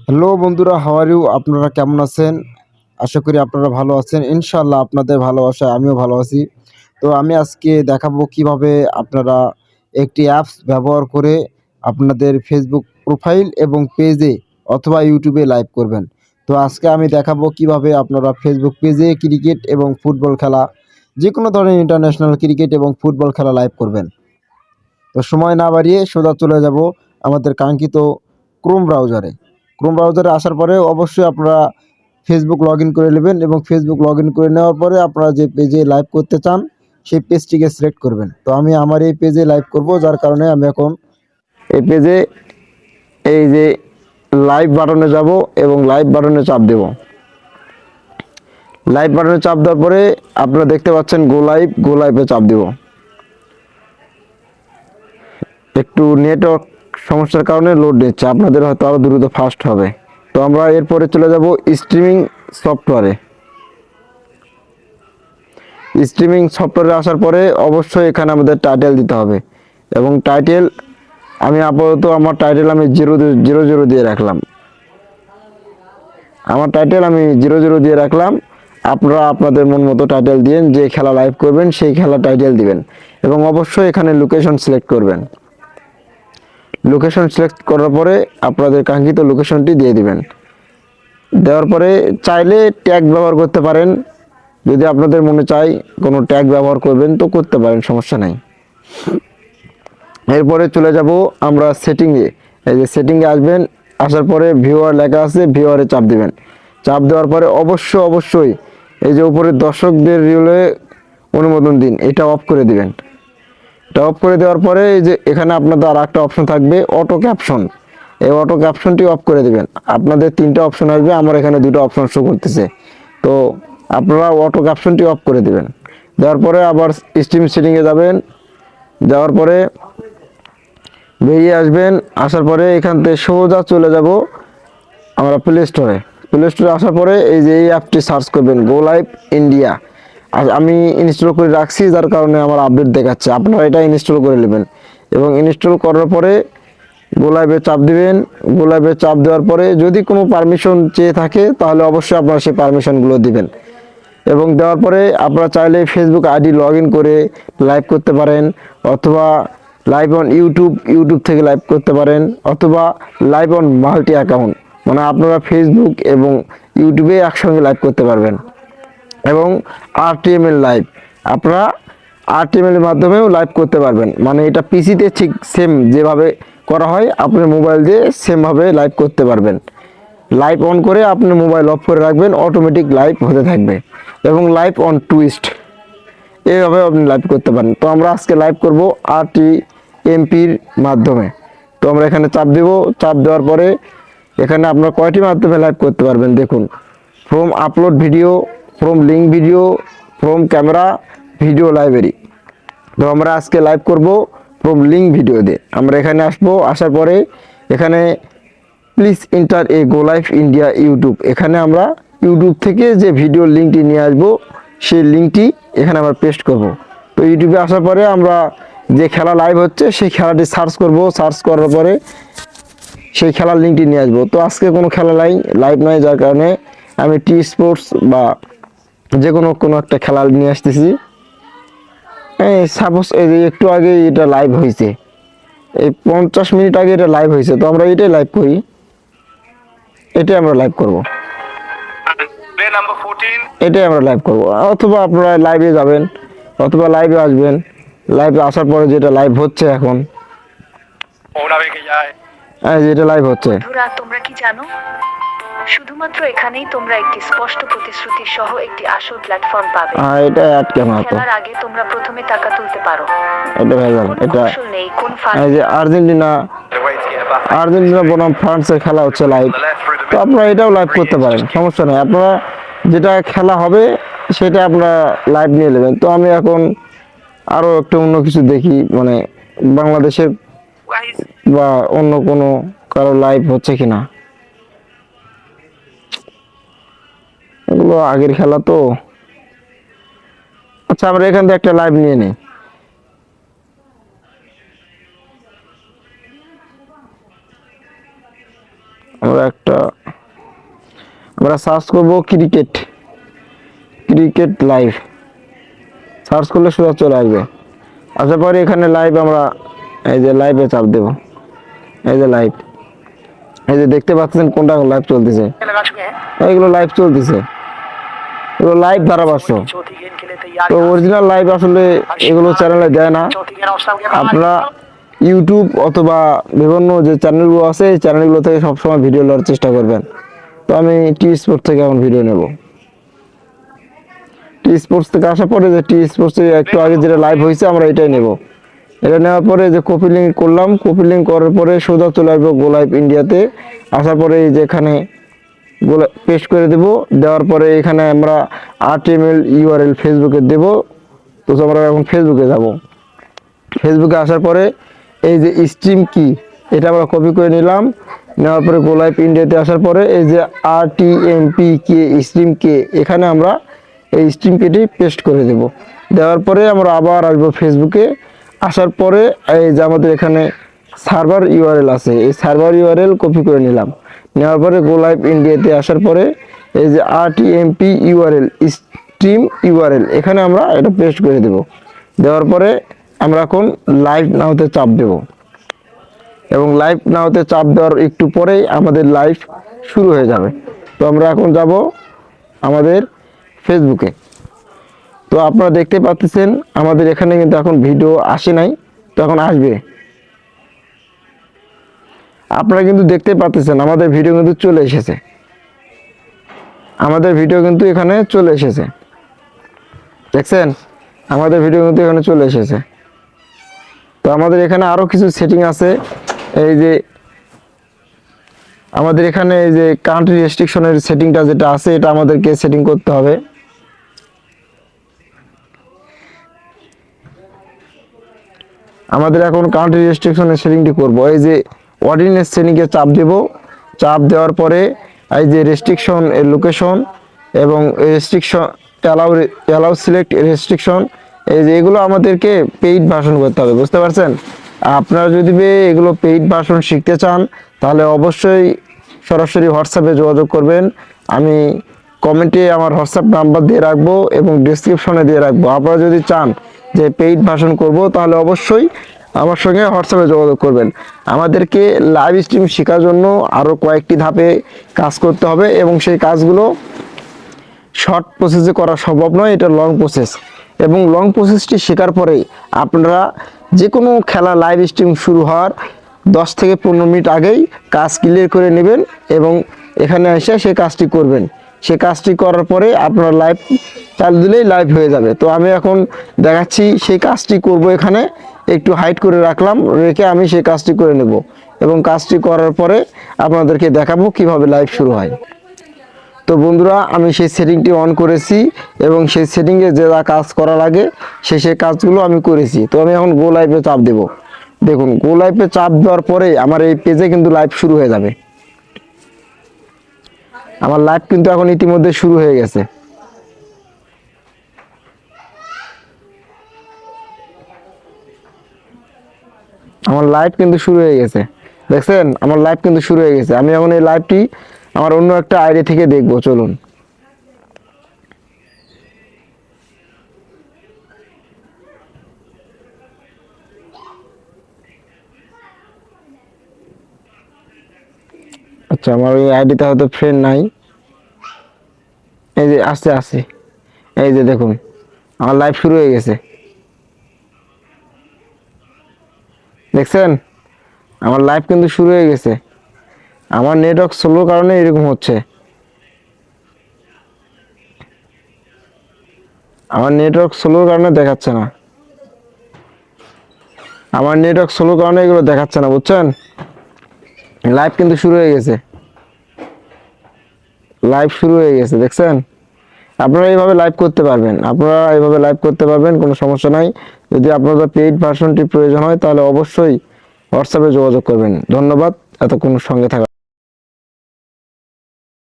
Hello বন্ধুরা, how are you? আপনারা কেমন আছেন? আশা করি আপনারা ভালো আছেন। ইনশাআল্লাহ আপনাদের ভালোবাসায় আমিও ভালো আছি। তো আমি আজকে দেখাবো কিভাবে আপনারা একটি অ্যাপস ব্যবহার করে আপনাদের Facebook প্রোফাইল এবং পেজে অথবা YouTube এ লাইভ করবেন। তো আজকে আমি দেখাবো কিভাবে আপনারা Facebook পেজে ক্রিকেট এবং ফুটবল খেলা, যেকোনো ধরনের ইন্টারন্যাশনাল ক্রিকেট এবং ফুটবল খেলা লাইভ করবেন। তো সময় না বাড়িয়ে সোজা চলে যাব আমাদের কাঙ্ক্ষিত ক্রোম ব্রাউজারে। ক্রোম ব্রাউজারে আসার পরে অবশ্যই আপনারা ফেসবুক লগ ইন করে নেবেন এবং ফেসবুক লগ ইন করে নেওয়ার পরে আপনারা যে পেজে লাইভ করতে চান সেই পেজটিকে সিলেক্ট করবেন। তো আমি আমার এই পেজে লাইভ করব, যার কারণে আমি এখন এই পেজে এই যে লাইভ বাটনে যাব এবং লাইভ বাটনে চাপ দেব। লাইভ বাটনে চাপ দেওয়ার পরে আপনারা দেখতে পাচ্ছেন গো লাইভে চাপ দেব। একটু নেটওয়ার্ক সমস্যার কারণে লোড নিচ্ছে, আপনাদের হয়তো আরও দ্রুত ফাস্ট হবে। তো আমরা এরপরে চলে যাব স্ট্রিমিং সফটওয়্যারে। স্ট্রিমিং সফটওয়্যারে আসার পরে অবশ্যই এখানে আমাদের টাইটেল দিতে হবে এবং টাইটেল আমি আপাতত আমার টাইটেল আমি 000 দিয়ে রাখলাম। আমার টাইটেল আমি 00 দিয়ে রাখলাম। আপনারা আপনাদের মন মতো টাইটেল দিন, যে খেলা লাইভ করবেন সেই খেলা টাইটেল দিবেন এবং অবশ্যই এখানে লোকেশন সিলেক্ট করবেন। লোকেশন সিলেক্ট করার পরে আপনাদের কাঙ্ক্ষিত লোকেশনটি দিয়ে দিবেন। দেওয়ার পরে চাইলে ট্যাগ ব্যবহার করতে পারেন, যদি আপনাদের মনে চায় কোনো ট্যাগ ব্যবহার করবেন তো করতে পারেন, সমস্যা নাই। এরপরে চলে যাব আমরা সেটিংয়ে। এই যে সেটিংয়ে আসবেন, আসার পরে ভিউয়ার লেখা আছে, ভিউয়ারে চাপ দিবেন। চাপ দেওয়ার পরে অবশ্যই এই যে উপরে দর্শকদের রিলে অনুমোদন দিন, এটা অফ করে দিবেন। এটা অফ করে দেওয়ার পরে এই যে এখানে আপনাদের আর একটা অপশন থাকবে অটো ক্যাপশন, এই অটো ক্যাপশনটি অফ করে দিবেন। আপনাদের 3টা অপশন আসবে, আমার এখানে 2টা অপশন শো করতেছে, তো আপনারা অটো ক্যাপশনটি অফ করে দিবেন। দেওয়ার পরে আবার স্ট্রিম সেটিংয়ে যাবেন, যাওয়ার পরে বেরিয়ে আসবেন। আসার পরে এখান থেকে সোজা চলে যাব আমরা প্লে স্টোরে। প্লে স্টোরে আসার পরে এই যে এই অ্যাপটি সার্চ করবেন, গো লাইভ ইন্ডিয়া। আর আমি ইনস্টল করে রাখছি, যার কারণে আমার আপডেট দেখাচ্ছে। আপনারা এটা ইনস্টল করে নেবেন এবং ইনস্টল করার পরে গো লাইভে চাপ দিবেন। গো লাইভে চাপ দেওয়ার পরে যদি কোনো পারমিশন চেয়ে থাকে তাহলে অবশ্যই আপনারা সেই পারমিশনগুলো দিবেন এবং দেওয়ার পরে আপনারা চাইলে ফেসবুক আইডি লগ ইন করে লাইভ করতে পারেন, অথবা লাইভ অন ইউটিউব থেকে লাইভ করতে পারেন, অথবা লাইভ অন মাল্টি অ্যাকাউন্ট, মানে আপনারা ফেসবুক এবং ইউটিউবে একসঙ্গে লাইভ করতে পারবেন। এবং আরটিএমএল লাইভ, আপনারা আরটিএমএল এর মাধ্যমেও লাইভ করতে পারবেন, মানে এটা পিসিতে ঠিক সেম যেভাবে করা হয় আপনার মোবাইল দিয়ে সেমভাবে লাইভ করতে পারবেন। লাইভ অন করে আপনি মোবাইল অফ করে রাখবেন, অটোমেটিক লাইভ হতে থাকবে। এবং লাইভ অন টুইস্ট, এইভাবে আপনি লাইভ করতে পারেন। তো আমরা আজকে লাইভ করব আরটিএমপির মাধ্যমে। তো আমরা এখানে চাপ দেব। চাপ দেওয়ার পরে এখানে আপনার কয়টি মাধ্যমে লাইভ করতে পারবেন দেখুন, from upload video, from link video, from camera, video library. তো আমরা আজকে লাইভ করব ফ্রম লিঙ্ক ভিডিও দিয়ে। আমরা এখানে আসবো, আসার পরে এখানে please enter a go live India YouTube, এখানে আমরা ইউটিউব থেকে যে ভিডিও লিঙ্কটি নিয়ে আসবো সেই লিঙ্কটি এখানে আমরা পেস্ট করব। তো ইউটিউবে আসার পরে আমরা যে খেলা লাইভ হচ্ছে সেই খেলাটি সার্চ করব, সার্চ করার পরে সেই খেলার লিঙ্কটি নিয়ে আসবো। তো আজকে কোনো খেলা লাইভ নয়, যার কারণে আমি টি স্পোর্টস বা যে কোনো একটা খেলা নিয়ে আসতেছি। সাপোজ এই যে একটু আগে এটা লাইভ হয়েছে, এই 50 মিনিট আগে এটা লাইভ হয়েছে, তো আমরা এটাই লাইভ করি, এটাই আমরা লাইভ করব, এটাই আমরা লাইভ করব। অথবা আপনারা লাইভে যাবেন, অথবা লাইভে আসবেন। লাইভে আসার পরে যেটা লাইভ হচ্ছে এখন, যেটা লাইভ হচ্ছে, বন্ধুরা তোমরা কি জানো, শুধুমাত্র এখানেই তোমরা একটি স্পষ্ট প্রতিশ্রুতি সহ একটি আসল প্ল্যাটফর্ম পাবে। এটা অ্যাড কেন হতো? খেলার আগে তোমরা প্রথমে টাকা তুলতে পারো, এটা ভেজাল। এটা আসল নেই কোন এই যে আর্জেন্টিনা বনাম ফ্রান্সের খেলা হচ্ছে লাইভ, তো আপনারা এটাও লাইভ করতে পারেন, সমস্যা নেই। আপনারা যেটা খেলা হবে সেটা আপনারা লাইভ নিয়ে নেবেন। তো আমি এখন আরও একটু অন্য কিছু দেখি, মানে বাংলাদেশের বা অন্য কোনো কারো লাইভ হচ্ছে কিনা। এগুলো আগের খেলা তো। আচ্ছা, আমরা এখান থেকে একটা লাইভ নিয়ে নিই। আমরা সার্চ করব ক্রিকেট লাইভ, সার্চ করলে সোজা চলে আসবে। আসার পরে এখানে লাইভ আমরা এই যে লাইভে চাপ দেব। এই যে লাইভ, এই যে দেখতে পাচ্ছেন কোনটা লাইভ চলতেছে, এইগুলো লাইভ চলতেছে, এগুলো লাইভ ধারাভাষ্য। তো অরিজিনাল লাইভ আসলে এগুলো চ্যানেলে দেয় না। আপনারা ইউটিউব অথবা বিভিন্ন যে চ্যানেলগুলো আছে এই চ্যানেলগুলো থেকে সবসময় ভিডিও নেওয়ার চেষ্টা করবেন। তো আমি টি স্পোর্টস থেকে এখন ভিডিও নেব। টি স্পোর্টস থেকে আসার পরে যে টি স্পোর্টস একটু আগে যেটা লাইভ হয়েছে আমরা এটাই নেব। এটা নেওয়ার পরে যে কপি লিঙ্ক করলাম, কপি লিঙ্ক করার পরে সোজা চলে আসবো গো লাইভ ইন্ডিয়াতে। আসার পরে এই যে এখানে পেস্ট করে দেব। দেওয়ার পরে এখানে আমরা HTML URL ফেসবুকে দেব। তো আমরা এখন ফেসবুকে যাব। ফেসবুকে আসার পরে এই যে স্ট্রিম কি এটা আমরা কপি করে নিলাম। নেওয়ার পরে গো লাইভ ইন্ডিয়াতে আসার পরে এই যে RTMPK স্ট্রিম কে, এখানে আমরা এই স্ট্রিম কেটি পেস্ট করে দেব। দেওয়ার পরে আমরা আবার আসবো ফেসবুকে। আসার পরে এই যে আমাদের এখানে সার্ভার URL আছে, এই সার্ভার URL কপি করে নিলাম। নেওয়ার পরে গো লাইভ ইন্ডিয়াতে আসার পরে এই যে RTMP URL স্ট্রিম URL এখানে আমরা এটা পেস্ট করে দেব। দেওয়ার পরে আমরা এখন লাইভ নাওতে চাপ দেব এবং লাইভ নাওতে চাপ দেওয়ার একটু পরেই আমাদের লাইভ শুরু হয়ে যাবে। তো আমরা এখন যাব আমাদের ফেসবুকে। তো আপনারা দেখতে পাচ্ছেন আমাদের এখানে কিন্তু এখন ভিডিও আসে নাই, তো এখন আসবে। আপনারা কিন্তু দেখতে পাচ্ছেন আমাদের ভিডিও কিন্তু চলে এসেছে, আমাদের ভিডিও কিন্তু এখানে চলে এসেছে। দেখছেন আমাদের ভিডিও কিন্তু এখানে চলে এসেছে। তো আমাদের এখানে আরো কিছু সেটিং আছে। এই যে আমাদের এখানে এই যে কান্ট্রি রেস্ট্রিকশনের সেটিংটা যেটা আছে এটা আমাদেরকে সেটিং করতে হবে। আমাদের এখন কান্ট্রি রেস্ট্রিকশনের সেটিংটি করব। এই যে অর্ডিনেন্স সেটিংয়ে চাপ দেব। চাপ দেওয়ার পরে এই যে রেস্ট্রিকশন এর লোকেশন এবং রেস্ট্রিকশন অ্যালাউ সিলেক্ট রেস্ট্রিকশন, এই যে এগুলো আমাদেরকে পেইড ভার্সন করতে হবে, বুঝতে পারছেন? আপনারা যদি এগুলো পেইড ভার্সন শিখতে চান তাহলে অবশ্যই সরাসরি হোয়াটসঅ্যাপে যোগাযোগ করবেন। আমি কমেন্টে আমার হোয়াটসঅ্যাপ নাম্বার দিয়ে রাখবো এবং ডেসক্রিপশনে দিয়ে রাখবো। আপনারা যদি চান যে পেইড ভার্সন করব তাহলে অবশ্যই আমার সঙ্গে হোয়াটসঅ্যাপে যোগাযোগ করবেন। আমাদেরকে লাইভ স্ট্রিম শেখার জন্য আরও কয়েকটি ধাপে কাজ করতে হবে এবং সেই কাজগুলো শর্ট প্রসেসে করা সম্ভব নয়, এটা লং প্রসেস। এবং লং প্রসেসটি শেখার পরেই আপনারা যে কোনো খেলা লাইভ স্ট্রিম শুরু হওয়ার 10 থেকে 15 মিনিট আগেই কাজ ক্লিয়ার করে নেবেন এবং এখানে এসে সেই কাজটি করবেন। সেই কাজটি করার পরে আপনারা লাইভ চালু দিলেই লাইভ হয়ে যাবে। তো আমি এখন দেখাচ্ছি সেই কাজটি করব। এখানে একটু হাইড করে রাখলাম, রেখে আমি সেই কাজটি করে নেব এবং কাজটি করার পরে আপনাদেরকে দেখাবো কিভাবে লাইভ শুরু হয়। তো বন্ধুরা আমি সেই সেটিংটি অন করেছি এবং সেই সেটিংয়ে যে যা কাজ করা লাগে সেই কাজগুলো আমি করেছি। তো আমি এখন গো লাইভে চাপ দেব। দেখুন গো লাইভে চাপ দেওয়ার পরে আমার এই পেজে কিন্তু লাইভ শুরু হয়ে যাবে। আমার লাইভ কিন্তু এখন ইতিমধ্যে শুরু হয়ে গেছে। আমার লাইভ কিন্তু শুরু হয়ে গেছে, দেখছেন আমার লাইভ কিন্তু শুরু হয়ে গেছে। আমি এখন এই লাইভটি আমার অন্য একটা আইডি থেকে দেখবো, চলুন। আচ্ছা আমার ওই আইডিতে হয়তো ফ্রেন্ড নাই। এই যে আসছে, এই যে দেখুন আমার লাইভ শুরু হয়ে গেছে, দেখছেন আমার লাইভ কিন্তু শুরু হয়ে গেছে। আমার নেটওয়ার্ক স্লোর কারণে এরকম হচ্ছে, আমার নেটওয়ার্ক স্লোর কারণে দেখাচ্ছে না, আমার নেটওয়ার্ক স্লোর কারণে এগুলো দেখাচ্ছে না, বুঝছেন? লাইভ কিন্তু শুরু হয়ে গেছে, লাইভ শুরু হয়ে গেছে, দেখছেন? আপনারা এইভাবে লাইভ করতে পারবেন, আপনারা এইভাবে লাইভ করতে পারবেন, কোনো সমস্যা নাই। যদি আপনাদের পেইড ভার্সনটি প্রয়োজন হয় তাহলে অবশ্যই হোয়াটসঅ্যাপে যোগাযোগ করবেন। ধন্যবাদ এতক্ষণ সঙ্গে থাকা।